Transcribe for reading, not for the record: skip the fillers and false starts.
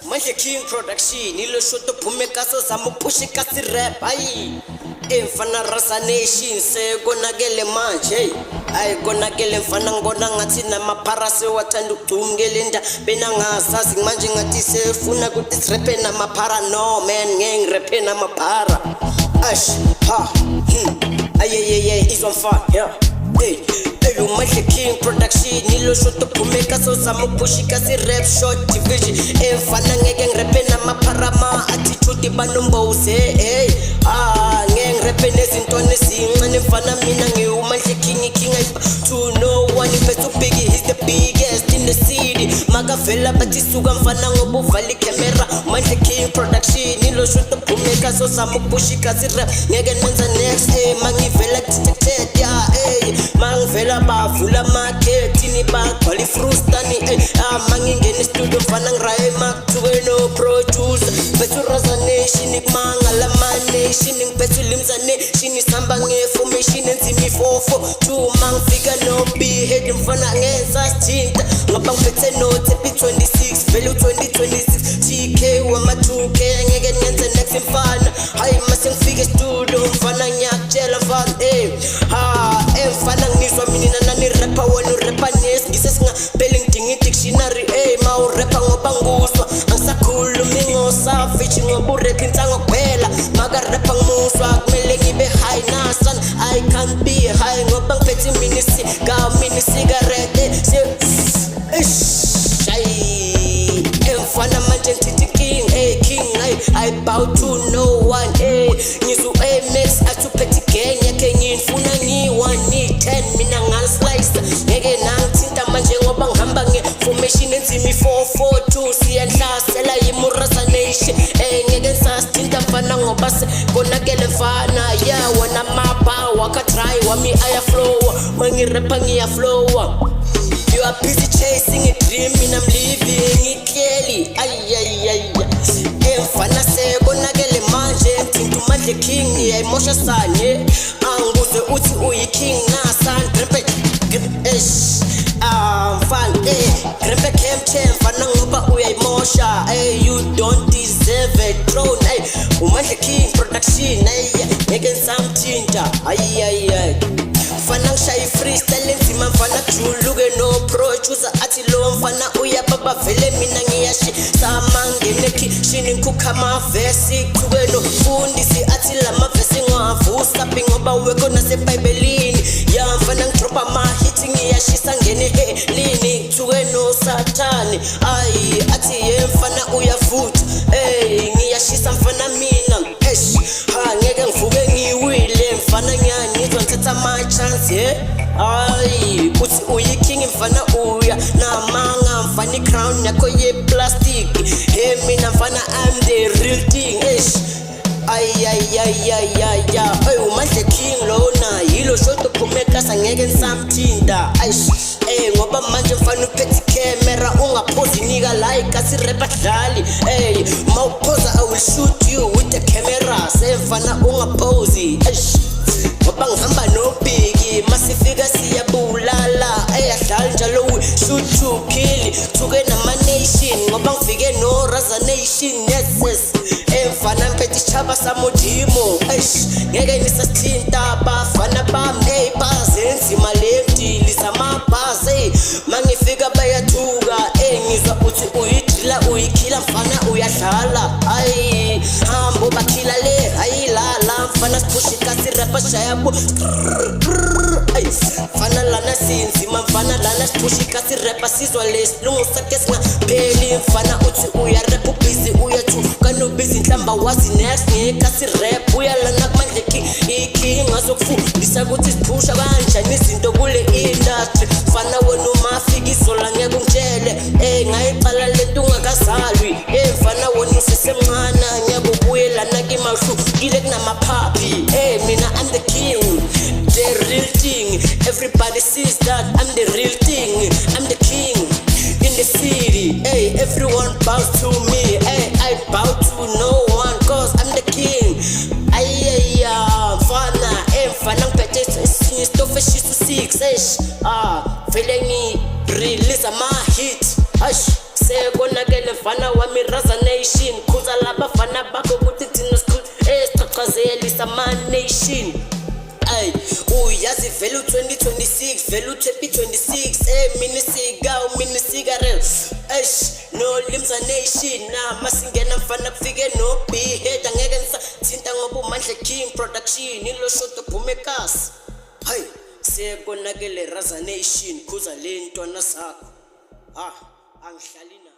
Manje King Production ilo shoto phumeka so zamupushika si rap ayi emfana Rasa Nation se konakele manje ayi konakele mfana ngibona ngathi namaphara sewathanda ukudumngela inda bena ngasazi manje ngathi sefuna ukuthi rap namaphara no man ngeng rap namaphara ash ha ayeyeye is on fire yeah hey Manje King Production ilo shoto phumeka so zamupushika si rap short division emfana ngeke ngirepe namapharama attitude banomboze hey ngeke ngirepe nezintwana ezincane mfana mina ngiwumanje king to no one ifethu big he's the biggest in the city makavela bathi suka mfana ngoba uvala camera Manje King Production ilo shoto phumeka so zamupushika si rap ngeke nenza next mangivela detected yeah mangivela bavula market ni bagcwala ifrustani mangingena studio mfana ngiraye makuthuke no producer bethu Rasa Nation kumangala manation ngiphethu limza nation isihamba ngeformation enzima i442 mangifika no behead mfana ngenza sithinta ngoba ngiphethe no tape 26 vele 2026 TK wama 2K ngeke ngenze next mfana hayi mase ngifike studio mfana ngiyakutshela mfana mfana ngizwa mina nani rapper wena rapper nes ngisesingapheli ngidinga dictionary ma urapper ngoba nguzwa angisakhulumi ngosavage ngoba urap insango kuphela maka rapper ngizwa kumele ngibe high nasan I can't be high ngoba ngiphethe minisi ka mini cigarette mfana manje ngithi king I bow to no one ngizu max athuphethe gang yakhe ngifuna ngi1 10 mina ngaslice ngeke nangithinta manje ngoba ngihamba ngeformation enzima i442 siyandlasela Rasa Nation ngeke ngisasithinta mfana ngoba konakele mfana yeah wona mapa waka try wami aya flow mangirapha ngiya flow. You are busy chasing a dream and I'm living it clearly mfana se konakele manje mthinta Manje King yayimosha sanye anguze uthi uyi king nasan grempe mfana grempe kemche mfana ngoba uyayimosha you don't deserve a throne Manje King Production ngeke ngisamthinta mfana ngishaye freestyle enzima mfana juluke no producer athi lo mfana uyababa vele mina ngiyashi samangene kitchen ngikukha amavesi kuke no fundisi athi lama vesi ngavusa ngoba weko nasebhayibhelini ya mfana ngidropa ama hit ngiyashisa ngene helini kuke no sathani athi mfana uyavutha ngiyashisa mfana mina ngeke ngivuke ngiwile mfana ngiyangizwa ngithatha my chance uthi uyi king mfana uya namanga mfana crown yakho ye plastic mina mfana I'm the real thing Manje King lona yilo shoto phumeka sangeke ngisamthinta ngoba manje mfana uphethe camera ungaphosi nika like asi rap adlali mawuphosa I will shoot you with the camera semfana ungaphosi ngoba ngihamba no big masifika siyabulala adlali njalo we shoot to kill thuke nama nation ngoba ngifike no Rasa Nation yes mfana mphethe ichaba samodimo ngeke nisasithinta bafana bami bazenzima lemdili samabhazi mangifika bayathuka ngizwa uthi uyidila uyikhila mfana uyadlala hambo bakhila le la mfana sipushika si rapper shayabo mfana lana sinzima mfana lana sipushika si rapper sizwa lesilungu sakhe singapheli mfana uthi uya rap busy uyathuka no busy nhlamba wazi next ngeke si rap uyalana Manje King ngazokufundisa ukuthi siphusha kanjani izinto kule industry mfana wena umafika izola ngeke ungitshele ngayiqala lento ungakazalwi mfana wena usesemncane ngiyakubuyelana kimahlukile kunamaphaphi mina I'm the king the real thing everybody sees that I'm the real thing I'm the king in the city everyone bows to me I bow to no one cause I'm the king mfana ngiphethe esinye stofe shisu 6 vele ngi release ama hit sekonakele mfana wami Raza Nation khuza labafana bakho ukuthi thina school esiqhaqhazelisa man nation. Ay uyazi vele u2026 vele u2026 mini cigarette no limza nation na masingena mfana kufike no behead angeke ngisathinta ngoba uMandla King production ilo shot Phumekasi. Hay sekonakele Raza Nation khuza le ntwana sakho angihlali